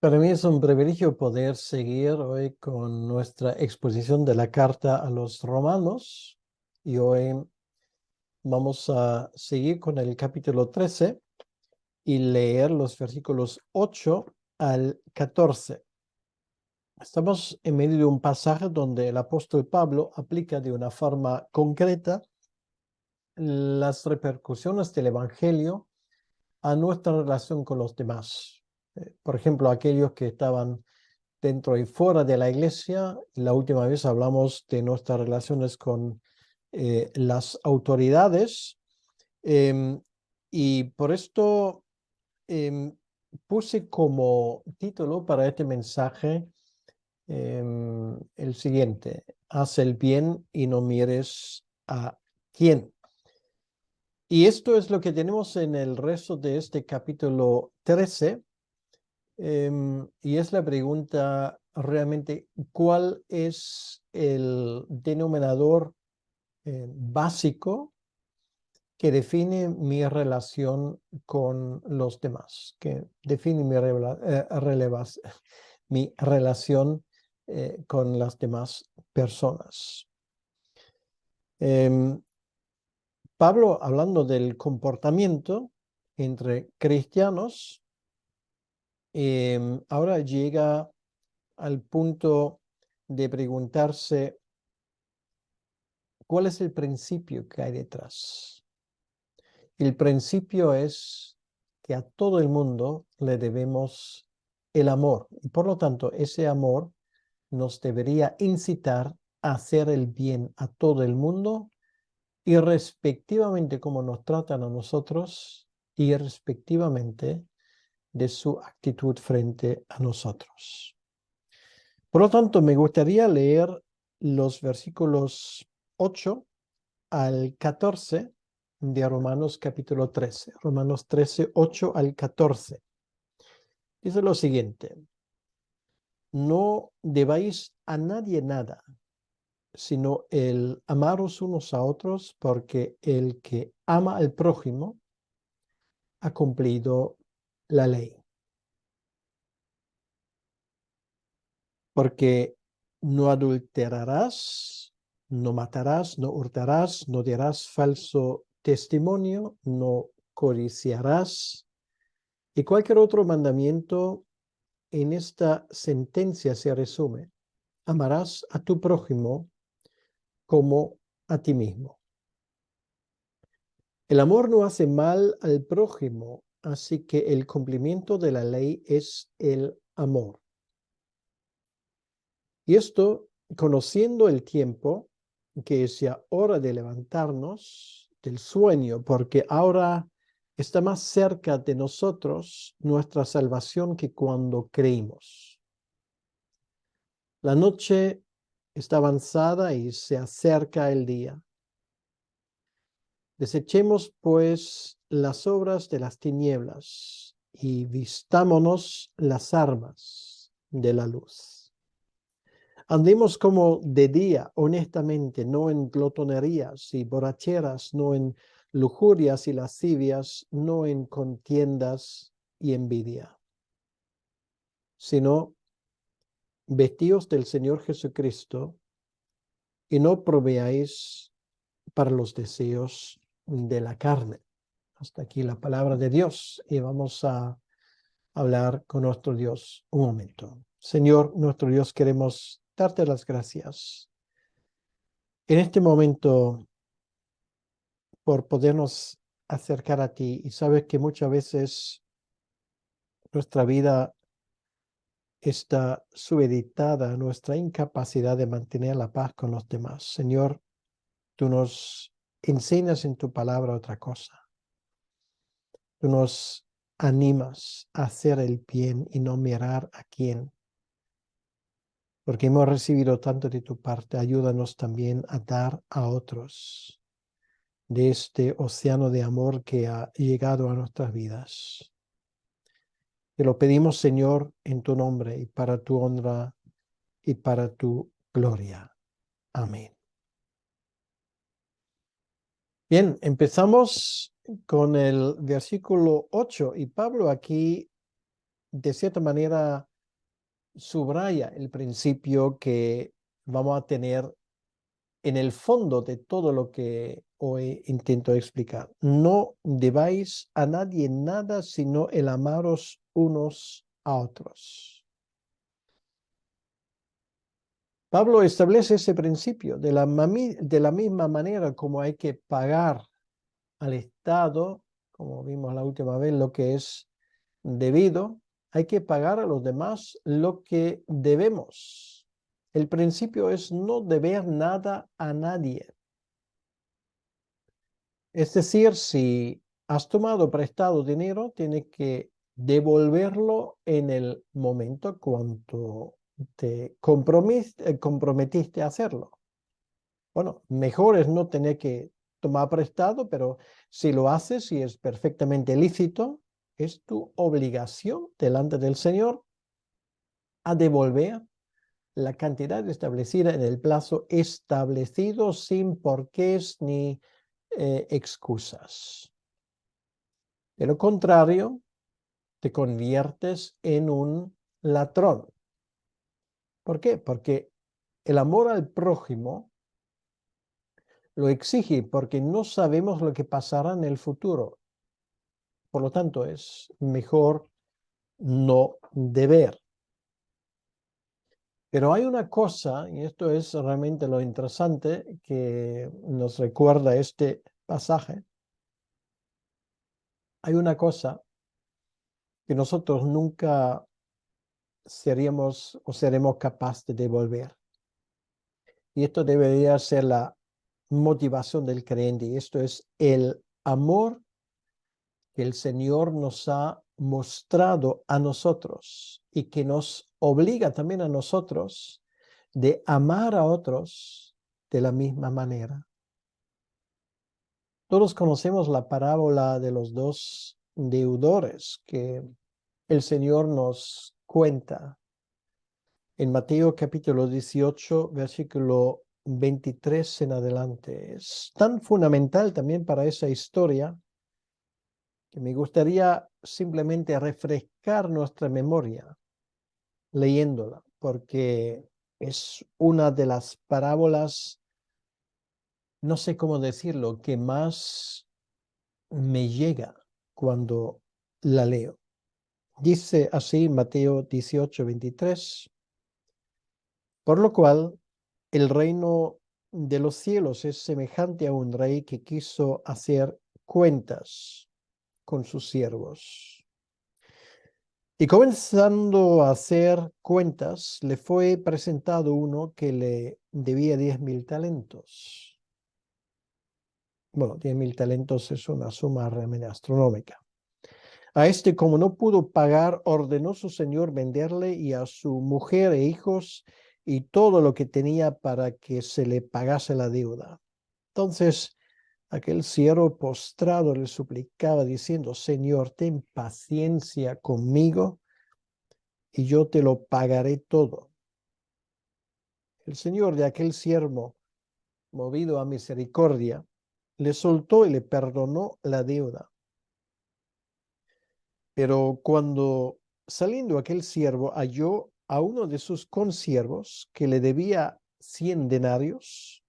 Para mí es un privilegio poder seguir hoy con nuestra exposición de la carta a los romanos y hoy vamos a seguir con el capítulo 13 y leer los versículos 8 al 14. Estamos en medio de un pasaje donde el apóstol Pablo aplica de una forma concreta las repercusiones del Evangelio a nuestra relación con los demás. Por ejemplo, aquellos que estaban dentro y fuera de la iglesia. La última vez hablamos de nuestras relaciones con las autoridades, em, y por esto em, puse como título para este mensaje el siguiente: haz el bien y no mires a quién. Y esto es lo que tenemos en el resto de este capítulo 13. Y es la pregunta realmente: ¿cuál es el denominador básico que define mi relación con los demás? Que define mi relación con las demás personas. Em, Pablo, hablando del comportamiento entre cristianos, ahora llega al punto de preguntarse cuál es el principio que hay detrás. El principio es que a todo el mundo le debemos el amor y por lo tanto ese amor nos debería incitar a hacer el bien a todo el mundo, irrespectivamente cómo nos tratan a nosotros y irrespectivamente de su actitud frente a nosotros. Por lo tanto, me gustaría leer los versículos 8 al 14 de Romanos capítulo 13. Romanos 13, 8 al 14. Dice lo siguiente: no debáis a nadie nada, sino el amaros unos a otros, porque el que ama al prójimo ha cumplido la ley. Porque no adulterarás, no matarás, no hurtarás, no dirás falso testimonio, no codiciarás. Y cualquier otro mandamiento en esta sentencia se resume: amarás a tu prójimo como a ti mismo. El amor no hace mal al prójimo, así que el cumplimiento de la ley es el amor. Y esto, conociendo el tiempo, que es ya hora de levantarnos del sueño, porque ahora está más cerca de nosotros nuestra salvación que cuando creímos. La noche está avanzada y se acerca el día. Desechemos, pues, las obras de las tinieblas y vistámonos las armas de la luz. Andemos como de día, honestamente, no en glotonerías y borracheras, no en lujurias y lascivias, no en contiendas y envidia, sino vestíos del Señor Jesucristo y no proveáis para los deseos de la carne. Hasta aquí la palabra de Dios y vamos a hablar con nuestro Dios un momento. Señor, nuestro Dios, queremos darte las gracias en este momento por podernos acercar a ti. Y sabes que muchas veces nuestra vida está supeditada a nuestra incapacidad de mantener la paz con los demás. Señor, tú nos enseñas en tu palabra otra cosa. Tú nos animas a hacer el bien y no mirar a quién. Porque hemos recibido tanto de tu parte, ayúdanos también a dar a otros de este océano de amor que ha llegado a nuestras vidas. Te lo pedimos, Señor, en tu nombre y para tu honra y para tu gloria. Amén. Bien, empezamos con el versículo 8 y Pablo aquí, de cierta manera, subraya el principio que vamos a tener en el fondo de todo lo que hoy intento explicar. No debáis a nadie nada sino el amaros unos a otros. Pablo establece ese principio de la misma manera como hay que pagar al Estado, como vimos la última vez, lo que es debido, hay que pagar a los demás lo que debemos. El principio es no deber nada a nadie. Es decir, si has tomado prestado dinero, tienes que devolverlo en el momento cuando te comprometiste a hacerlo. Bueno, mejor es no tener que tomar prestado, pero si lo haces y es perfectamente lícito, es tu obligación delante del Señor a devolver la cantidad establecida en el plazo establecido sin porqués ni excusas. De lo contrario, te conviertes en un ladrón. ¿Por qué? Porque el amor al prójimo lo exige porque no sabemos lo que pasará en el futuro. Por lo tanto, es mejor no deber. Pero hay una cosa, y esto es realmente lo interesante que nos recuerda este pasaje, hay una cosa que nosotros nunca seríamos o seremos capaces de devolver. Y esto debería ser la motivación del creyente, y esto es el amor que el Señor nos ha mostrado a nosotros y que nos obliga también a nosotros de amar a otros de la misma manera. Todos conocemos la parábola de los dos deudores que el Señor nos cuenta en Mateo capítulo 18, versículo 23 en adelante. Es tan fundamental también para esa historia que me gustaría simplemente refrescar nuestra memoria leyéndola, porque es una de las parábolas, no sé cómo decirlo, que más me llega cuando la leo. Dice así Mateo 18:23, por lo cual el reino de los cielos es semejante a un rey que quiso hacer cuentas con sus siervos. Y comenzando a hacer cuentas, le fue presentado uno que le debía 10,000 talentos. Bueno, 10,000 talentos es una suma realmente astronómica. A este, como no pudo pagar, ordenó su señor venderle y a su mujer e hijos y todo lo que tenía para que se le pagase la deuda. Entonces, aquel siervo postrado le suplicaba diciendo, Señor, ten paciencia conmigo y yo te lo pagaré todo. El señor de aquel siervo, movido a misericordia, le soltó y le perdonó la deuda. Pero cuando saliendo aquel siervo halló a uno de sus consiervos que le debía 100 denarios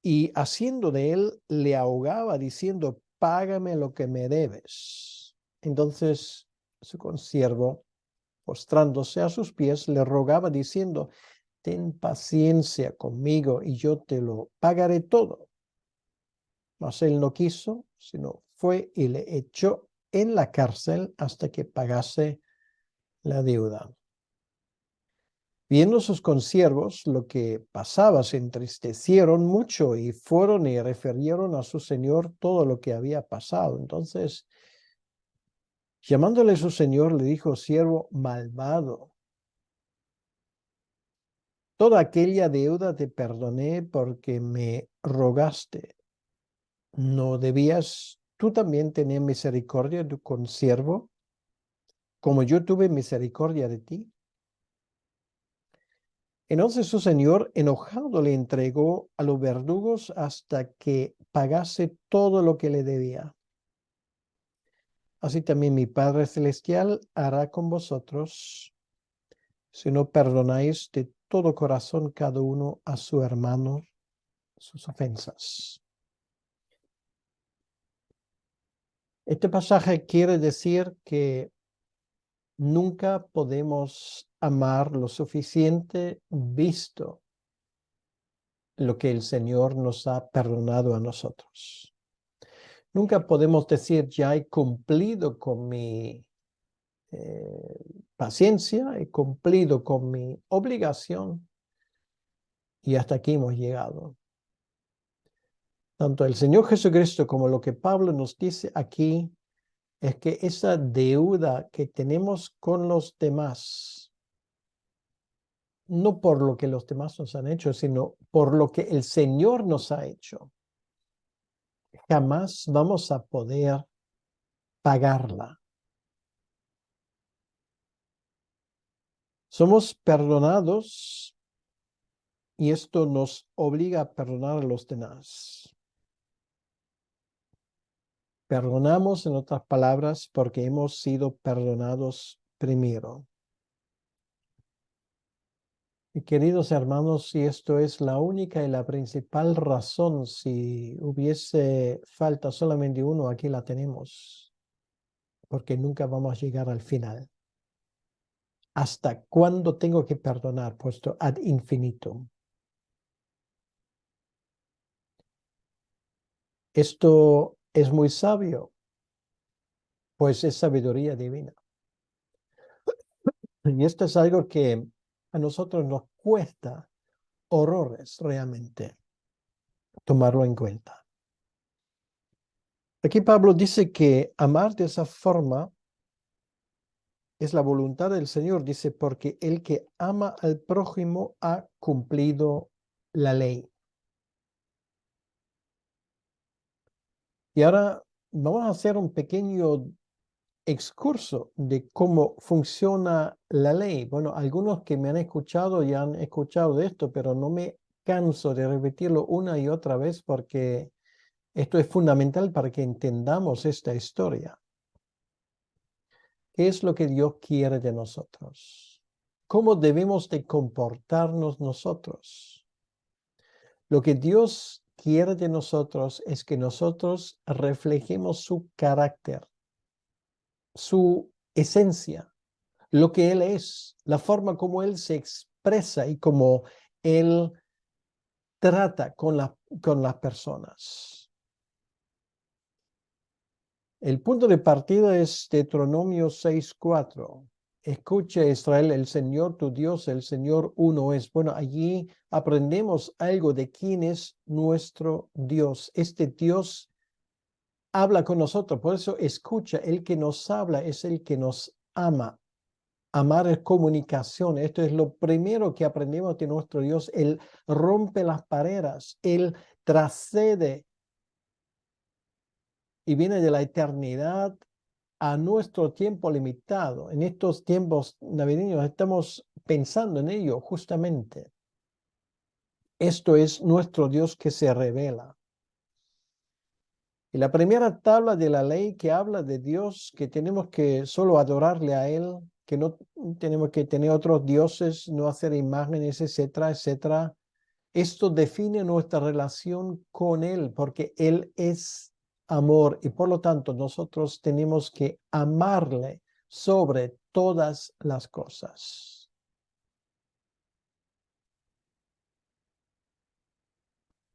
y haciendo de él le ahogaba diciendo, págame lo que me debes. Entonces su consiervo, postrándose a sus pies, le rogaba diciendo, ten paciencia conmigo y yo te lo pagaré todo. Mas él no quiso, sino fue y le echó en la cárcel hasta que pagase la deuda. Viendo sus consiervos lo que pasaba, se entristecieron mucho y fueron y refirieron a su señor todo lo que había pasado. Entonces, llamándole su señor, le dijo, siervo malvado, toda aquella deuda te perdoné porque me rogaste. ¿No debías tú también tener misericordia de tu consiervo, como yo tuve misericordia de ti? Entonces su señor, enojado, le entregó a los verdugos hasta que pagase todo lo que le debía. Así también mi Padre Celestial hará con vosotros si no perdonáis de todo corazón cada uno a su hermano sus ofensas. Este pasaje quiere decir que nunca podemos amar lo suficiente visto lo que el Señor nos ha perdonado a nosotros. Nunca podemos decir, ya he cumplido con mi paciencia, he cumplido con mi obligación y hasta aquí hemos llegado. Tanto el Señor Jesucristo como lo que Pablo nos dice aquí es que esa deuda que tenemos con los demás, no por lo que los demás nos han hecho, sino por lo que el Señor nos ha hecho, jamás vamos a poder pagarla. Somos perdonados y esto nos obliga a perdonar a los demás. Perdonamos, en otras palabras, porque hemos sido perdonados primero. Y queridos hermanos, si esto es la única y la principal razón, si hubiese falta solamente uno, aquí la tenemos, porque nunca vamos a llegar al final. ¿Hasta cuándo tengo que perdonar? Puesto ad infinitum. Esto es muy sabio, pues es sabiduría divina. Y esto es algo que a nosotros nos cuesta horrores realmente tomarlo en cuenta. Aquí Pablo dice que amar de esa forma es la voluntad del Señor, dice, porque el que ama al prójimo ha cumplido la ley. Y ahora vamos a hacer un pequeño excurso de cómo funciona la ley. Bueno, algunos que me han escuchado ya han escuchado de esto, pero no me canso de repetirlo una y otra vez porque esto es fundamental para que entendamos esta historia. ¿Qué es lo que Dios quiere de nosotros? ¿Cómo debemos de comportarnos nosotros? Lo que Dios quiere de nosotros es que nosotros reflejemos su carácter, su esencia, lo que Él es, la forma como Él se expresa y como Él trata con las personas. El punto de partida es Deuteronomio 6:4. Escucha, Israel, el Señor tu Dios, el Señor uno es. Bueno, allí aprendemos algo de quién es nuestro Dios. Este Dios habla con nosotros, por eso escucha, el que nos habla es el que nos ama. Amar es comunicación. Esto es lo primero que aprendemos de nuestro Dios. Él rompe las barreras, Él trascende y viene de la eternidad a nuestro tiempo limitado. En estos tiempos navideños estamos pensando en ello justamente. Esto es nuestro Dios que se revela. Y la primera tabla de la ley que habla de Dios, que tenemos que solo adorarle a Él, que no tenemos que tener otros dioses, no hacer imágenes, etcétera, etcétera. Esto define nuestra relación con Él, porque Él es amor y por lo tanto nosotros tenemos que amarle sobre todas las cosas.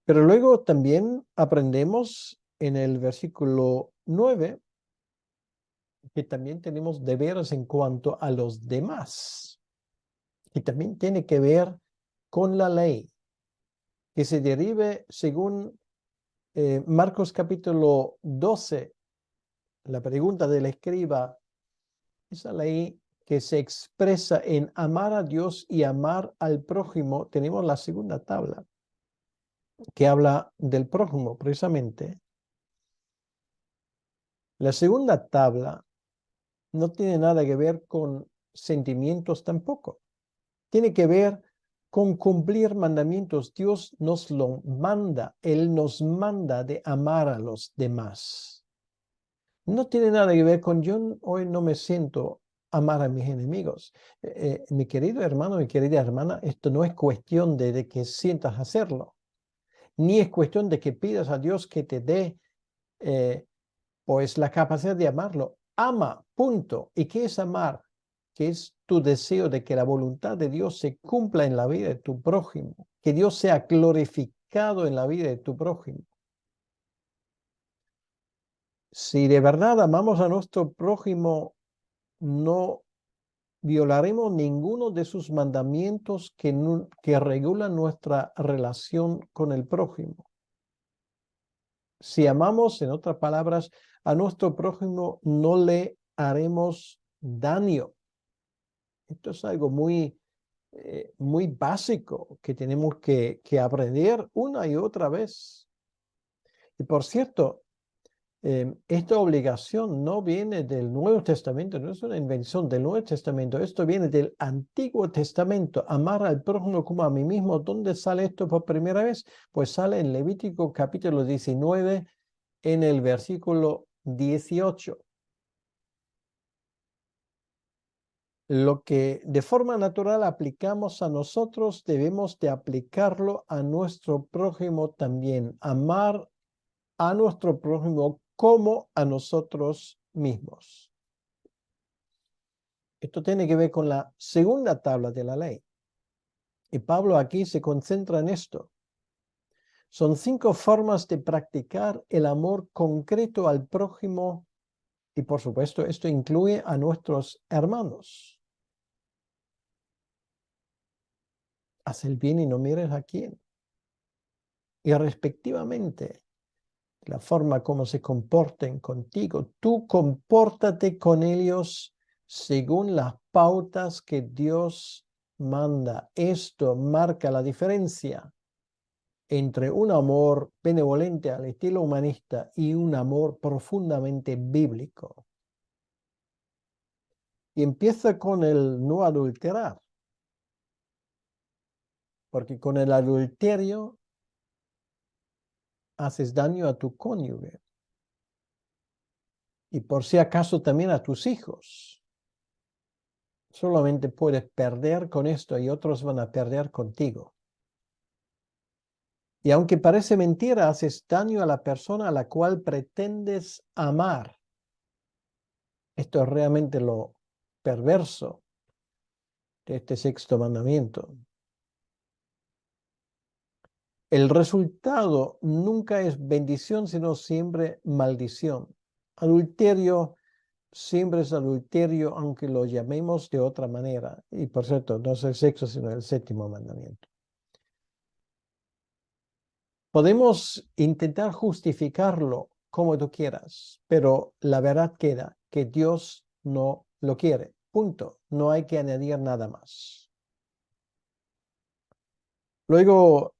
Pero luego también aprendemos en el versículo 9 que también tenemos deberes en cuanto a los demás, y también tiene que ver con la ley, que se derive según Marcos capítulo 12, la pregunta del escriba, esa ley que se expresa en amar a Dios y amar al prójimo. Tenemos la segunda tabla que habla del prójimo precisamente. La segunda tabla no tiene nada que ver con sentimientos tampoco. Tiene que ver con cumplir mandamientos. Dios nos lo manda. Él nos manda de amar a los demás. No tiene nada que ver con yo hoy no me siento amar a mis enemigos. Mi querido hermano, mi querida hermana, esto no es cuestión de que sientas hacerlo, ni es cuestión de que pidas a Dios que te dé pues la capacidad de amarlo. Ama, punto. ¿Y qué es amar? Que es tu deseo de que la voluntad de Dios se cumpla en la vida de tu prójimo, que Dios sea glorificado en la vida de tu prójimo. Si de verdad amamos a nuestro prójimo, no violaremos ninguno de sus mandamientos que regulan nuestra relación con el prójimo. Si amamos, en otras palabras, a nuestro prójimo, no le haremos daño. Esto es algo muy básico que tenemos que aprender una y otra vez. Y por cierto, esta obligación no viene del Nuevo Testamento, no es una invención del Nuevo Testamento, esto viene del Antiguo Testamento, amar al prójimo como a mí mismo. ¿Dónde sale esto por primera vez? Pues sale en Levítico capítulo 19, en el versículo 18. Lo que de forma natural aplicamos a nosotros, debemos de aplicarlo a nuestro prójimo también. Amar a nuestro prójimo como a nosotros mismos. Esto tiene que ver con la segunda tabla de la ley. Y Pablo aquí se concentra en esto. Son 5 formas de practicar el amor concreto al prójimo y, por supuesto, esto incluye a nuestros hermanos. Haz el bien y no mires a quién. Y respectivamente, la forma como se comporten contigo, tú compórtate con ellos según las pautas que Dios manda. Esto marca la diferencia entre un amor benevolente al estilo humanista y un amor profundamente bíblico. Y empieza con el no adulterar, porque con el adulterio haces daño a tu cónyuge y por si acaso también a tus hijos. Solamente puedes perder con esto y otros van a perder contigo. Y aunque parece mentira, haces daño a la persona a la cual pretendes amar. Esto es realmente lo perverso de este 6º mandamiento. El resultado nunca es bendición, sino siempre maldición. Adulterio siempre es adulterio, aunque lo llamemos de otra manera. Y por cierto, no es el 6º, sino el 7º mandamiento. Podemos intentar justificarlo como tú quieras, pero la verdad queda que Dios no lo quiere. Punto. No hay que añadir nada más. Luego,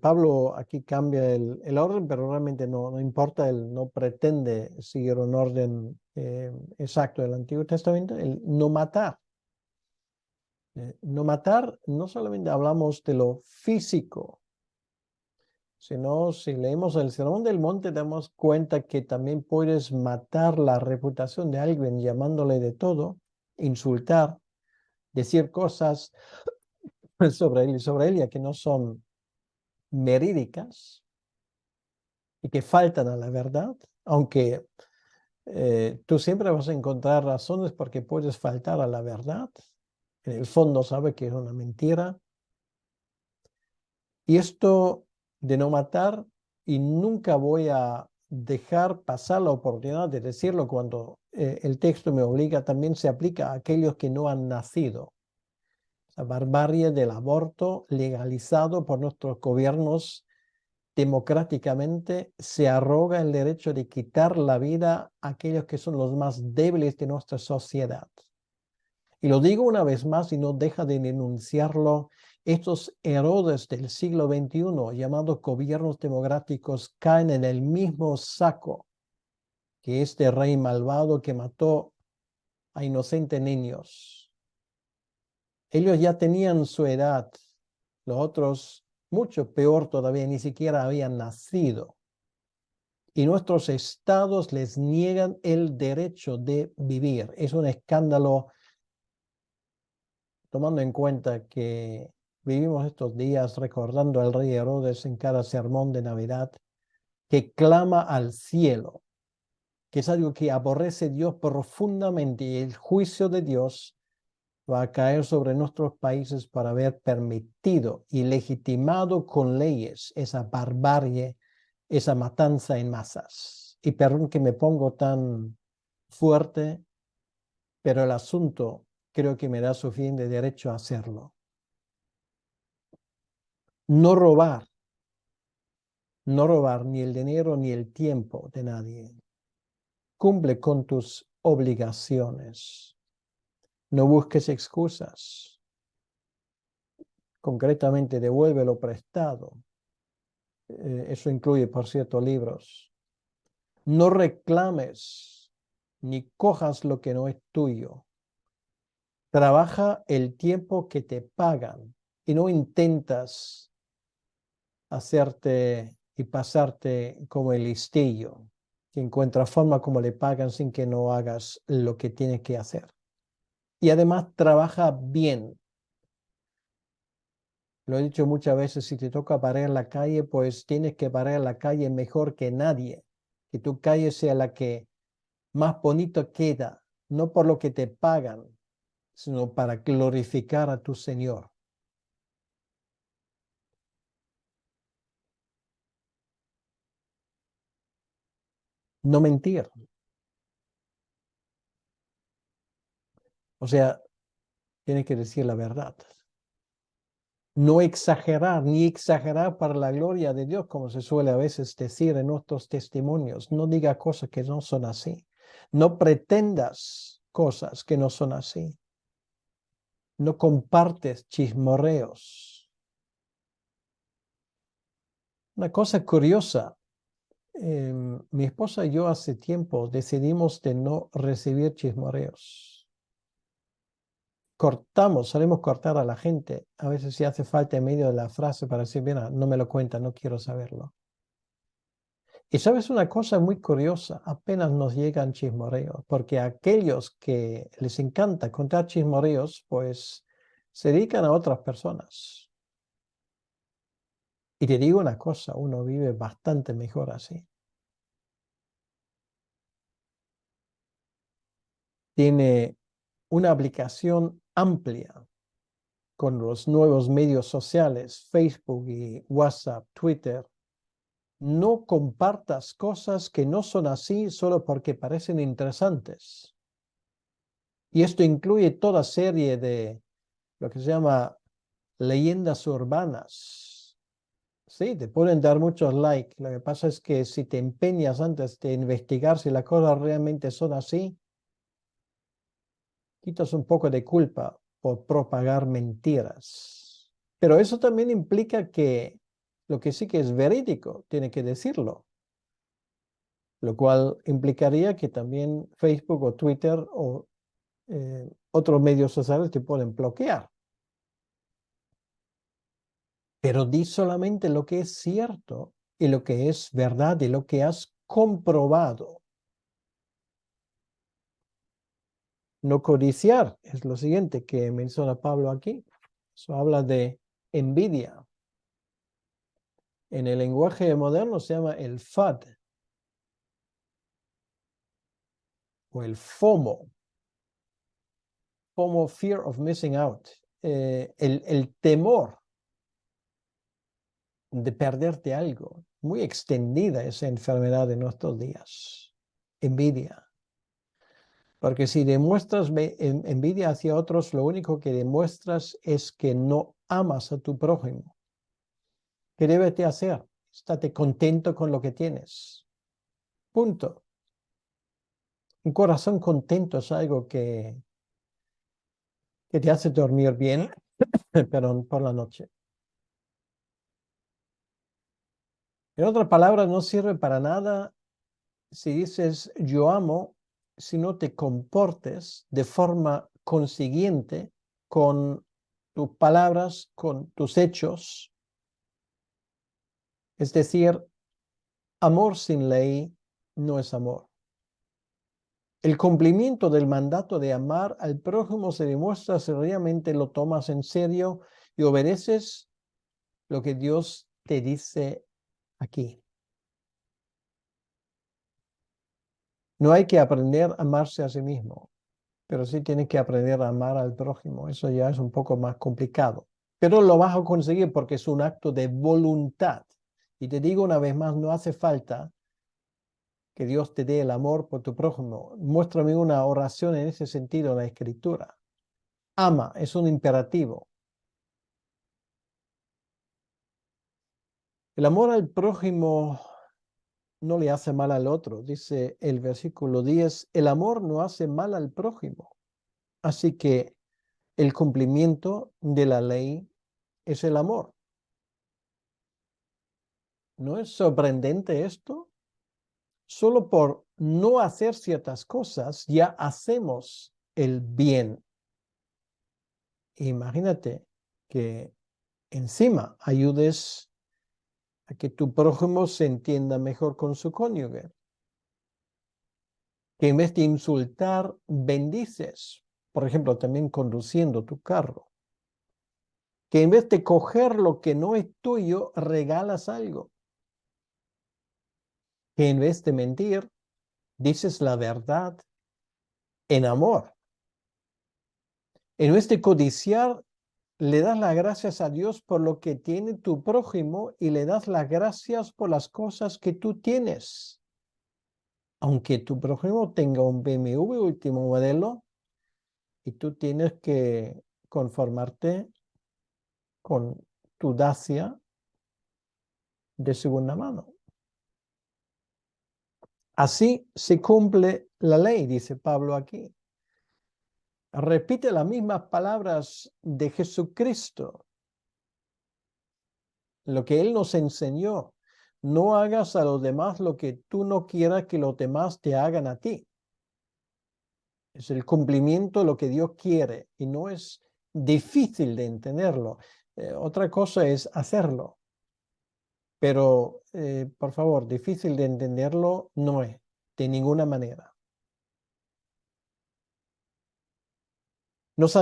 Pablo aquí cambia el orden, pero realmente no importa, él no pretende seguir un orden exacto del Antiguo Testamento, el no matar. No matar, no solamente hablamos de lo físico, sino si leemos el Sermón del Monte, damos cuenta que también puedes matar la reputación de alguien llamándole de todo, insultar, decir cosas sobre ella que no son verídicas y que faltan a la verdad, aunque tú siempre vas a encontrar razones porque puedes faltar a la verdad. En el fondo sabe que es una mentira. Y esto de no matar, y nunca voy a dejar pasar la oportunidad de decirlo cuando el texto me obliga, también se aplica a aquellos que no han nacido. La barbarie del aborto legalizado por nuestros gobiernos democráticamente se arroga el derecho de quitar la vida a aquellos que son los más débiles de nuestra sociedad. Y lo digo una vez más y no deja de denunciarlo. Estos Herodes del siglo XXI, llamados gobiernos democráticos, caen en el mismo saco que este rey malvado que mató a inocentes niños. Ellos ya tenían su edad, los otros mucho peor todavía, ni siquiera habían nacido. Y nuestros estados les niegan el derecho de vivir. Es un escándalo tomando en cuenta que vivimos estos días recordando al rey Herodes en cada sermón de Navidad, que clama al cielo, que es algo que aborrece Dios profundamente, y el juicio de Dios va a caer sobre nuestros países por haber permitido y legitimado con leyes esa barbarie, esa matanza en masas. Y perdón que me pongo tan fuerte, pero el asunto creo que me da suficiente derecho a hacerlo. No robar, no robar ni el dinero ni el tiempo de nadie. Cumple con tus obligaciones. No busques excusas. Concretamente, devuelve lo prestado. Eso incluye, por cierto, libros. No reclames ni cojas lo que no es tuyo. Trabaja el tiempo que te pagan y no intentas hacerte y pasarte como el listillo, que encuentra forma como le pagan sin que no hagas lo que tienes que hacer. Y además trabaja bien. Lo he dicho muchas veces, si te toca parar en la calle, pues tienes que parar en la calle mejor que nadie. Que tu calle sea la que más bonito queda, no por lo que te pagan, sino para glorificar a tu Señor. No mentir. O sea, tienes que decir la verdad. No exagerar, ni exagerar para la gloria de Dios, como se suele a veces decir en nuestros testimonios. No diga cosas que no son así. No pretendas cosas que no son así. No compartes chismorreos. Una cosa curiosa, mi esposa y yo hace tiempo decidimos de no recibir chismorreos. Cortamos, solemos cortar a la gente. A veces si hace falta en medio de la frase para decir, mira, no me lo cuenta, no quiero saberlo. Y sabes una cosa muy curiosa, apenas nos llegan chismorreos, porque aquellos que les encanta contar chismorreos, pues se dedican a otras personas. Y te digo una cosa, uno vive bastante mejor así. Tiene una aplicación amplia con los nuevos medios sociales, Facebook y WhatsApp, Twitter. No compartas cosas que no son así solo porque parecen interesantes. Y esto incluye toda serie de lo que se llama leyendas urbanas. Sí, te pueden dar muchos likes. Lo que pasa es que si te empeñas antes de investigar si las cosas realmente son así, quitas un poco de culpa por propagar mentiras. Pero eso también implica que lo que sí que es verídico, tiene que decirlo, lo cual implicaría que también Facebook o Twitter o otros medios sociales te pueden bloquear. Pero di solamente lo que es cierto y lo que es verdad y lo que has comprobado. No codiciar es lo siguiente que menciona Pablo aquí. Eso habla de envidia. En el lenguaje moderno se llama el FUD o el FOMO. FOMO, Fear of Missing Out. El temor de perderte algo. Muy extendida esa enfermedad de nuestros días. Envidia. Porque si demuestras envidia hacia otros, lo único que demuestras es que no amas a tu prójimo. ¿Qué debes de hacer? Estate contento con lo que tienes. Punto. Un corazón contento es algo que te hace dormir bien, perdón, por la noche. En otras palabras, no sirve para nada si dices yo amo, si no te comportes de forma consiguiente con tus palabras, con tus hechos. Es decir, amor sin ley no es amor. El cumplimiento del mandato de amar al prójimo se demuestra si realmente lo tomas en serio y obedeces lo que Dios te dice aquí. No hay que aprender a amarse a sí mismo, pero sí tienes que aprender a amar al prójimo. Eso ya es un poco más complicado, pero lo vas a conseguir porque es un acto de voluntad. Y te digo una vez más, no hace falta que Dios te dé el amor por tu prójimo. Muéstrame una oración en ese sentido en la Escritura. Ama, es un imperativo. El amor al prójimo no le hace mal al otro. Dice el versículo 10, el amor no hace mal al prójimo. Así que el cumplimiento de la ley es el amor. ¿No es sorprendente esto? Solo por no hacer ciertas cosas ya hacemos el bien. Imagínate que encima ayudes a que tu prójimo se entienda mejor con su cónyuge. Que en vez de insultar, bendices. Por ejemplo, también conduciendo tu carro. Que en vez de coger lo que no es tuyo, regalas algo. Que en vez de mentir, dices la verdad en amor. En vez de codiciar, le das las gracias a Dios por lo que tiene tu prójimo y le das las gracias por las cosas que tú tienes. Aunque tu prójimo tenga un BMW último modelo y tú tienes que conformarte con tu Dacia de segunda mano. Así se cumple la ley, dice Pablo aquí. Repite las mismas palabras de Jesucristo, lo que Él nos enseñó. No hagas a los demás lo que tú no quieras que los demás te hagan a ti. Es el cumplimiento de lo que Dios quiere y no es difícil de entenderlo. Otra cosa es hacerlo. Pero, por favor, difícil de entenderlo no es, de ninguna manera. Nos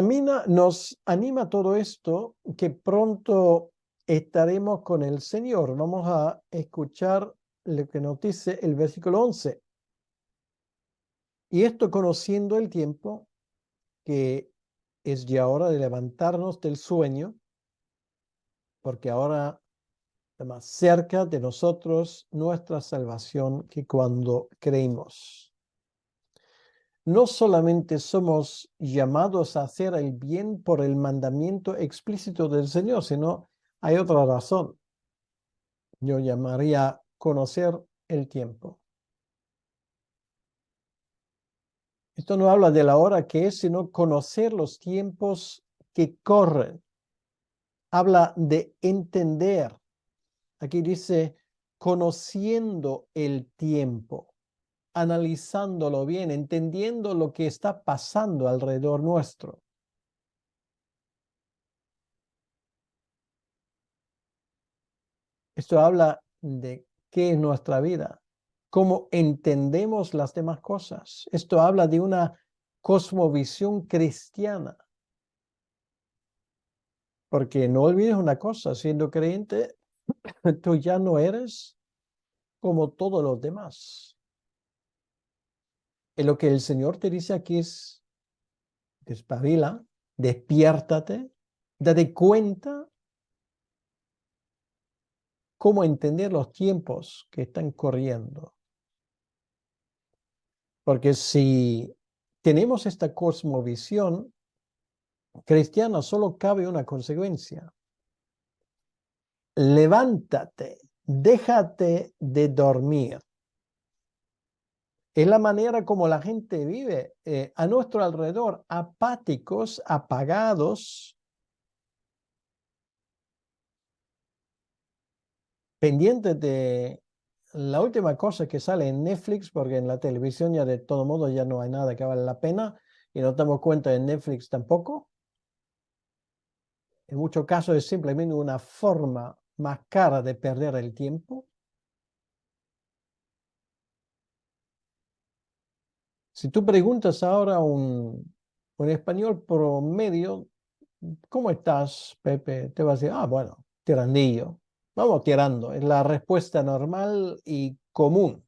anima todo esto que pronto estaremos con el Señor. Vamos a escuchar lo que nos dice el versículo 11. Y esto conociendo el tiempo, que es ya hora de levantarnos del sueño, porque ahora está más cerca de nosotros nuestra salvación que cuando creímos. No solamente somos llamados a hacer el bien por el mandamiento explícito del Señor, sino hay otra razón. Yo llamaría conocer el tiempo. Esto no habla de la hora que es, sino conocer los tiempos que corren. Habla de entender. Aquí dice, conociendo el tiempo, analizándolo bien, entendiendo lo que está pasando alrededor nuestro. Esto habla de qué es nuestra vida, cómo entendemos las demás cosas. Esto habla de una cosmovisión cristiana. Porque no olvides una cosa, siendo creyente, tú ya no eres como todos los demás. Y lo que el Señor te dice aquí es, despabila, despiértate, date cuenta cómo entender los tiempos que están corriendo. Porque si tenemos esta cosmovisión cristiana, solo cabe una consecuencia. Levántate, déjate de dormir. Es la manera como la gente vive a nuestro alrededor, apáticos, apagados, pendientes de la última cosa que sale en Netflix, porque en la televisión ya de todo modo ya no hay nada que vale la pena y no damos cuenta en Netflix tampoco. En muchos casos es simplemente una forma más cara de perder el tiempo. Si tú preguntas ahora a un español promedio, ¿cómo estás, Pepe? Te va a decir, ah, bueno, tirandillo. Vamos tirando. Es la respuesta normal y común.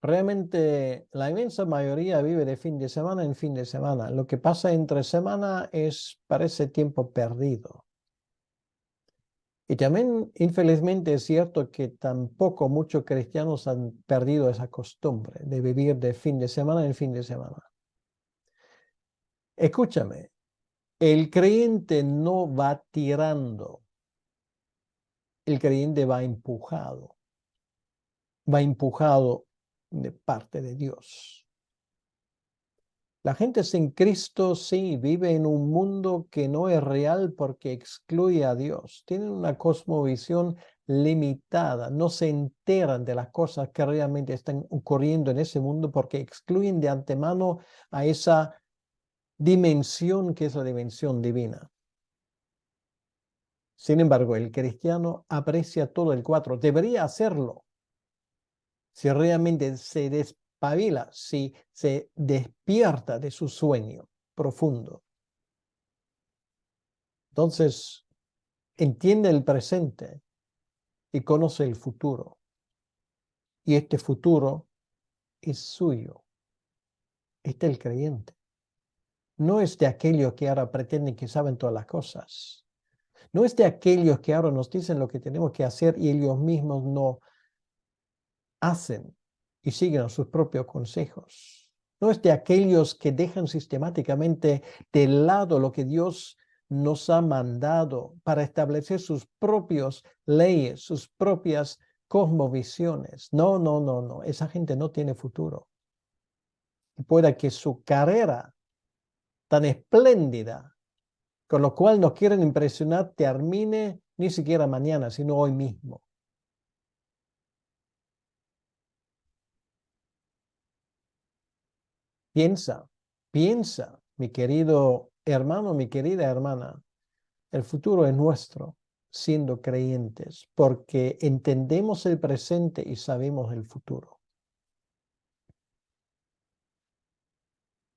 Realmente la inmensa mayoría vive de fin de semana en fin de semana. Lo que pasa entre semana parece tiempo perdido. Y también, infelizmente, es cierto que tampoco muchos cristianos han perdido esa costumbre de vivir de fin de semana en fin de semana. Escúchame, el creyente no va tirando, el creyente va empujado de parte de Dios. La gente sin Cristo sí vive en un mundo que no es real porque excluye a Dios. Tienen una cosmovisión limitada, no se enteran de las cosas que realmente están ocurriendo en ese mundo porque excluyen de antemano a esa dimensión que es la dimensión divina. Sin embargo, el cristiano aprecia todo el cuadro, debería hacerlo si realmente se despabila, si se despierta de su sueño profundo. Entonces, entiende el presente y conoce el futuro. Y este futuro es suyo. Este es el creyente. No es de aquellos que ahora pretenden que saben todas las cosas. No es de aquellos que ahora nos dicen lo que tenemos que hacer y ellos mismos no hacen y siguen sus propios consejos. No es de aquellos que dejan sistemáticamente de lado lo que Dios nos ha mandado para establecer sus propias leyes, sus propias cosmovisiones. No, no, no, no. Esa gente no tiene futuro. Y pueda que su carrera tan espléndida, con lo cual nos quieren impresionar, termine ni siquiera mañana, sino hoy mismo. Piensa, piensa, mi querido hermano, mi querida hermana, el futuro es nuestro, siendo creyentes, porque entendemos el presente y sabemos el futuro.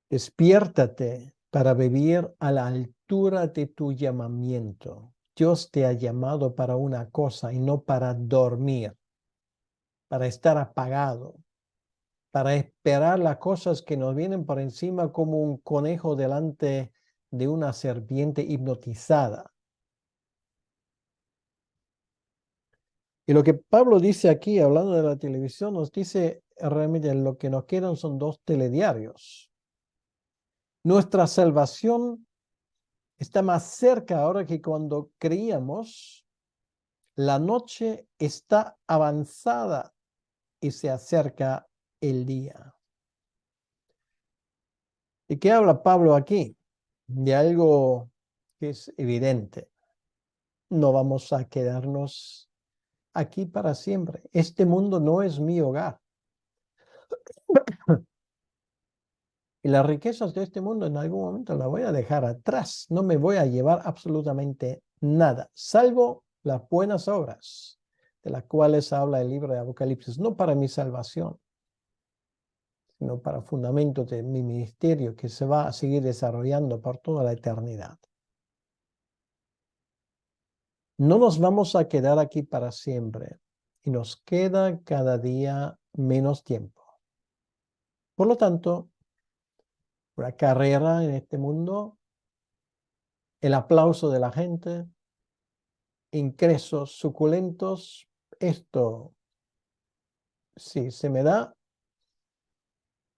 Despiértate para vivir a la altura de tu llamamiento. Dios te ha llamado para una cosa y no para dormir, para estar apagado, para esperar las cosas que nos vienen por encima como un conejo delante de una serpiente hipnotizada. Y lo que Pablo dice aquí, hablando de la televisión, nos dice realmente lo que nos quedan son 2 telediarios. Nuestra salvación está más cerca ahora que cuando creíamos. La noche está avanzada y se acerca el día. ¿Y qué habla Pablo aquí? De algo que es evidente. No vamos a quedarnos aquí para siempre. Este mundo no es mi hogar. Y las riquezas de este mundo en algún momento las voy a dejar atrás. No me voy a llevar absolutamente nada, salvo las buenas obras de las cuales habla el libro de Apocalipsis. No para mi salvación, sino para fundamento de mi ministerio que se va a seguir desarrollando por toda la eternidad. No nos vamos a quedar aquí para siempre y nos queda cada día menos tiempo. Por lo tanto, la carrera en este mundo, el aplauso de la gente, ingresos suculentos, esto, si se me da,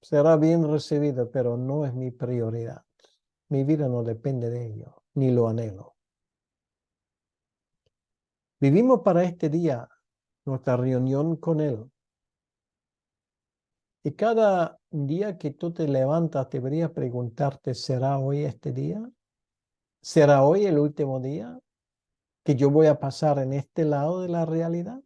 será bien recibido, pero no es mi prioridad. Mi vida no depende de ello, ni lo anhelo. Vivimos para este día, nuestra reunión con Él. Y cada día que tú te levantas, deberías preguntarte, ¿será hoy este día? ¿Será hoy el último día que yo voy a pasar en este lado de la realidad?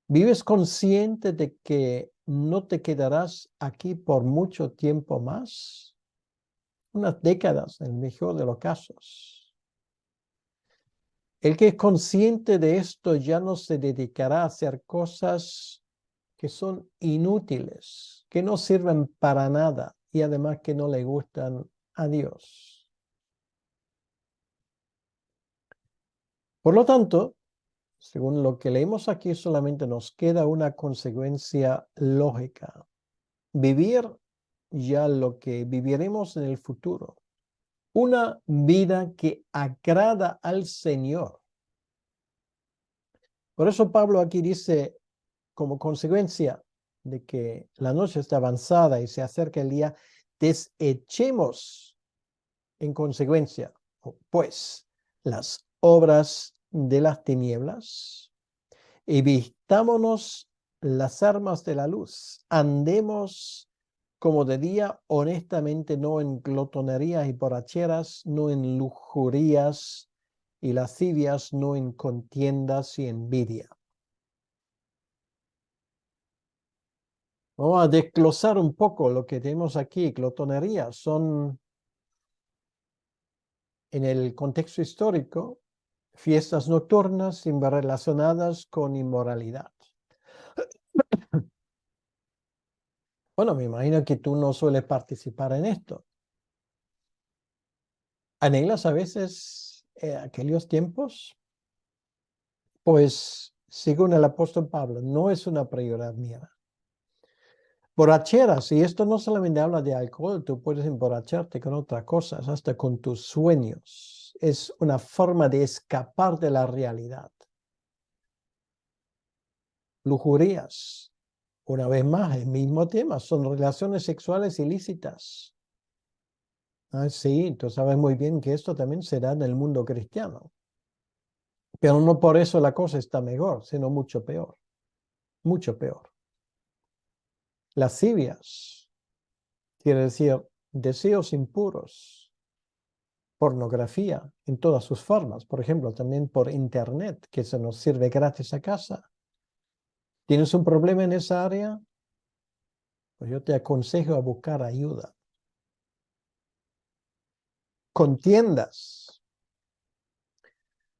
¿Vives consciente de que no te quedarás aquí por mucho tiempo más? Unas décadas, en el mejor de los casos. El que es consciente de esto ya no se dedicará a hacer cosas que son inútiles, que no sirven para nada y además que no le gustan a Dios. Por lo tanto, según lo que leemos aquí, solamente nos queda una consecuencia lógica: vivir ya lo que viviremos en el futuro, una vida que agrada al Señor. Por eso Pablo aquí dice, como consecuencia de que la noche está avanzada y se acerca el día, desechemos en consecuencia, pues, las obras de las tinieblas y vistámonos las armas de la luz. Andemos como de día, honestamente, no en glotonerías y borracheras, no en lujurías y lascivias, no en contiendas y envidia. Vamos a desglosar un poco lo que tenemos aquí. Glotonerías son, en el contexto histórico, fiestas nocturnas relacionadas con inmoralidad. Bueno, me imagino que tú no sueles participar en esto. ¿Anhelas a veces aquellos tiempos? Pues, según el apóstol Pablo, no es una prioridad mía. Borracheras, y esto no solamente habla de alcohol, tú puedes emborracharte con otras cosas, hasta con tus sueños. Es una forma de escapar de la realidad. Lujurías, una vez más, el mismo tema, son relaciones sexuales ilícitas. Ah, sí, tú sabes muy bien que esto también se da en el mundo cristiano. Pero no por eso la cosa está mejor, sino mucho peor. Mucho peor. Lascivias, quiere decir deseos impuros, pornografía en todas sus formas, por ejemplo, también por internet, que se nos sirve gratis a casa. ¿Tienes un problema en esa área? Pues yo te aconsejo a buscar ayuda. Contiendas,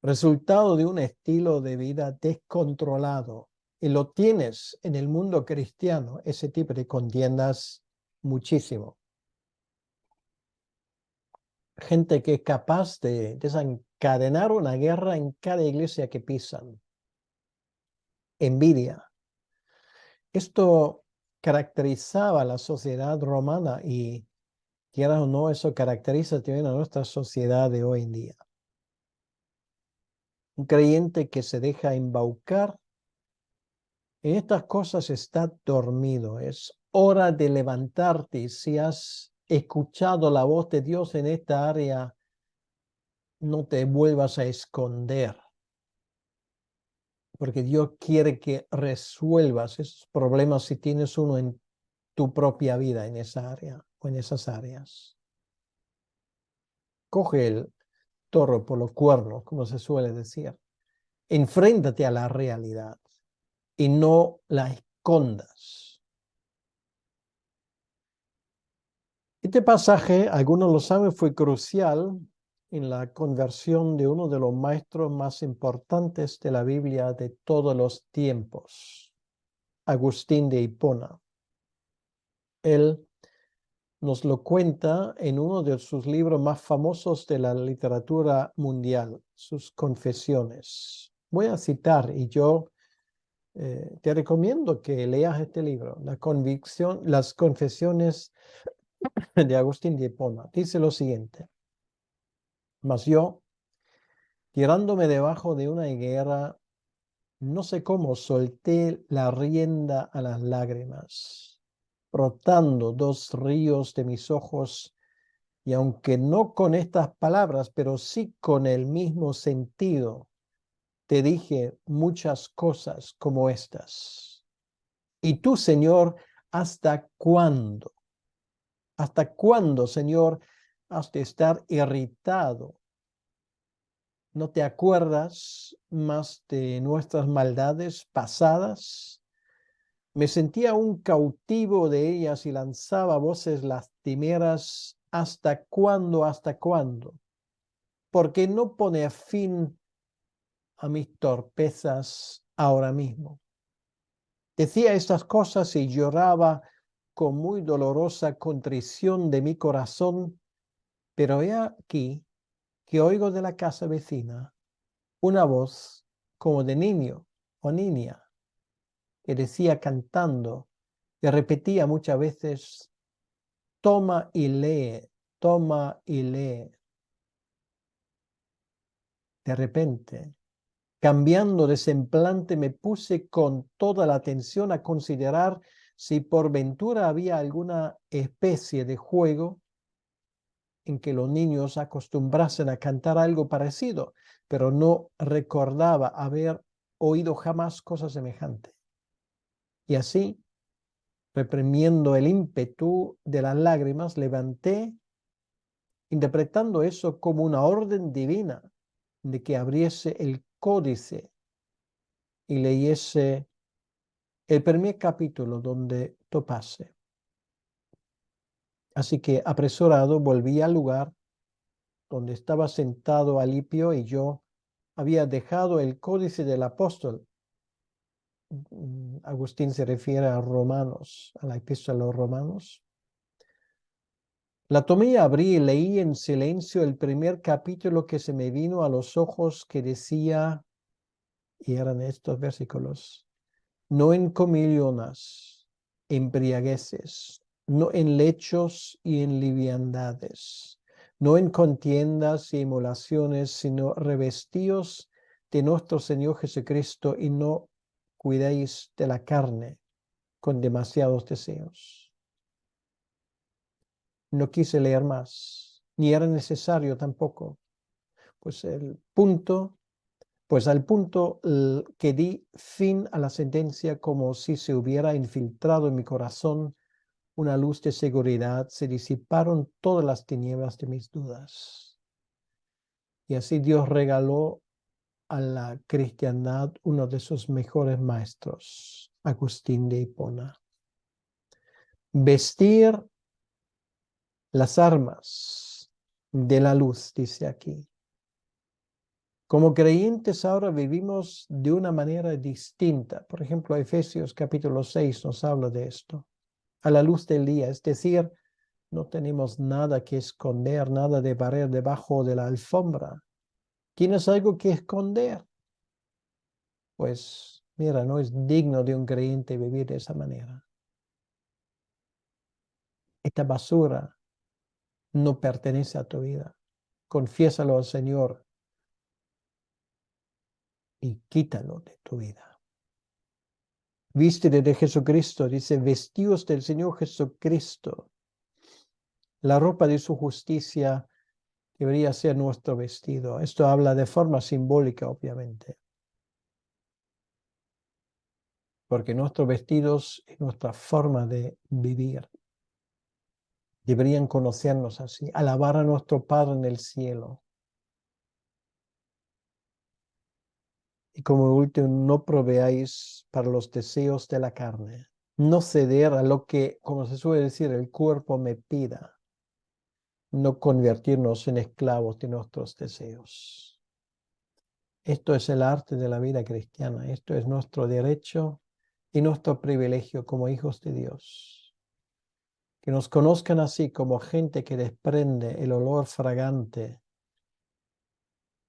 resultado de un estilo de vida descontrolado. Y lo tienes en el mundo cristiano, ese tipo de contiendas, muchísimo. Gente que es capaz de desencadenar una guerra en cada iglesia que pisan. Envidia. Esto caracterizaba a la sociedad romana y, quieras o no, eso caracteriza también a nuestra sociedad de hoy en día. Un creyente que se deja embaucar en estas cosas está dormido. Es hora de levantarte. Y si has escuchado la voz de Dios en esta área, no te vuelvas a esconder, porque Dios quiere que resuelvas esos problemas si tienes uno en tu propia vida en esa área o en esas áreas. Coge el toro por los cuernos, como se suele decir. Enfréntate a la realidad y no la escondas. Este pasaje, algunos lo saben, fue crucial en la conversión de uno de los maestros más importantes de la Biblia de todos los tiempos, Agustín de Hipona. Él nos lo cuenta en uno de sus libros más famosos de la literatura mundial, sus Confesiones. Voy a citar, y yo te recomiendo que leas este libro, Las Confesiones de Agustín de Hipona. Dice lo siguiente: mas yo, tirándome debajo de una higuera, no sé cómo solté la rienda a las lágrimas, brotando dos ríos de mis ojos, y aunque no con estas palabras, pero sí con el mismo sentido, te dije muchas cosas como estas. Y tú, Señor, ¿hasta cuándo? ¿Hasta cuándo, Señor, has de estar irritado? ¿No te acuerdas más de nuestras maldades pasadas? Me sentía un cautivo de ellas y lanzaba voces lastimeras. ¿Hasta cuándo? ¿Hasta cuándo? ¿Por qué no pone fin a mis torpezas ahora mismo? Decía estas cosas y lloraba con muy dolorosa contrición de mi corazón, pero he aquí que oigo de la casa vecina una voz como de niño o niña que decía cantando y repetía muchas veces, toma y lee, toma y lee. De repente, cambiando de semblante, me puse con toda la atención a considerar si por ventura había alguna especie de juego en que los niños acostumbrasen a cantar algo parecido, pero no recordaba haber oído jamás cosa semejante. Y así, reprimiendo el ímpetu de las lágrimas, levanté, interpretando eso como una orden divina de que abriese el códice y leyese el primer capítulo donde topase. Así que apresurado volví al lugar donde estaba sentado Alipio y yo había dejado el códice del apóstol. Agustín se refiere a Romanos, a la epístola a los Romanos. La tomé, abrí y leí en silencio el primer capítulo que se me vino a los ojos, que decía, y eran estos versículos: no en comillonas, embriagueces, no en lechos y en liviandades, no en contiendas y emulaciones, sino revestíos de nuestro Señor Jesucristo y no cuidéis de la carne con demasiados deseos. No quise leer más, ni era necesario tampoco, pues al punto que di fin a la sentencia, como si se hubiera infiltrado en mi corazón una luz de seguridad, se disiparon todas las tinieblas de mis dudas. Y así Dios regaló a la cristiandad uno de sus mejores maestros, Agustín de Hipona. Vestir las armas de la luz, dice aquí. Como creyentes ahora vivimos de una manera distinta. Por ejemplo, Efesios capítulo 6 nos habla de esto. A la luz del día, es decir, no tenemos nada que esconder, nada de barrer debajo de la alfombra. ¿Tienes algo que esconder? Pues mira, no es digno de un creyente vivir de esa manera. Esta basura no pertenece a tu vida. Confiésalo al Señor y quítalo de tu vida. Vístete de Jesucristo, dice, vestidos del Señor Jesucristo. La ropa de su justicia debería ser nuestro vestido. Esto habla de forma simbólica, obviamente, porque nuestros vestidos y nuestra forma de vivir deberían conocernos así, alabar a nuestro Padre en el cielo. Y como último, no proveáis para los deseos de la carne. No ceder a lo que, como se suele decir, el cuerpo me pida. No convertirnos en esclavos de nuestros deseos. Esto es el arte de la vida cristiana. Esto es nuestro derecho y nuestro privilegio como hijos de Dios. Que nos conozcan así, como gente que desprende el olor fragante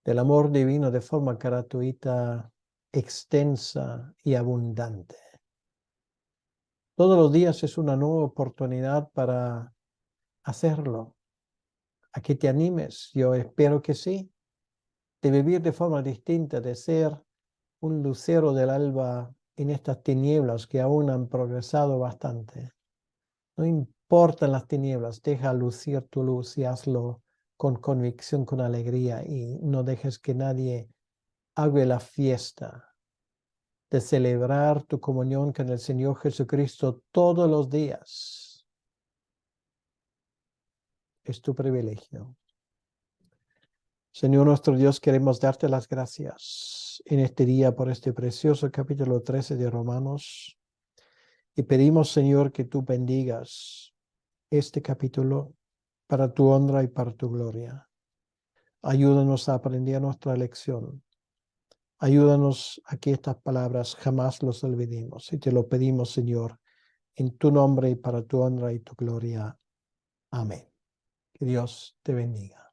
del amor divino de forma gratuita, extensa y abundante. Todos los días es una nueva oportunidad para hacerlo. A que te animes, yo espero que sí, de vivir de forma distinta, de ser un lucero del alba en estas tinieblas que aún han progresado bastante. No importan las tinieblas, deja lucir tu luz y hazlo con convicción, con alegría, y no dejes que nadie haga la fiesta de celebrar tu comunión con el Señor Jesucristo todos los días. Es tu privilegio. Señor nuestro Dios, queremos darte las gracias en este día por este precioso capítulo 13 de Romanos. Y pedimos, Señor, que tú bendigas este capítulo para tu honra y para tu gloria. Ayúdanos a aprender nuestra lección. Ayúdanos a que estas palabras jamás los olvidemos. Y te lo pedimos, Señor, en tu nombre y para tu honra y tu gloria. Amén. Que Dios te bendiga.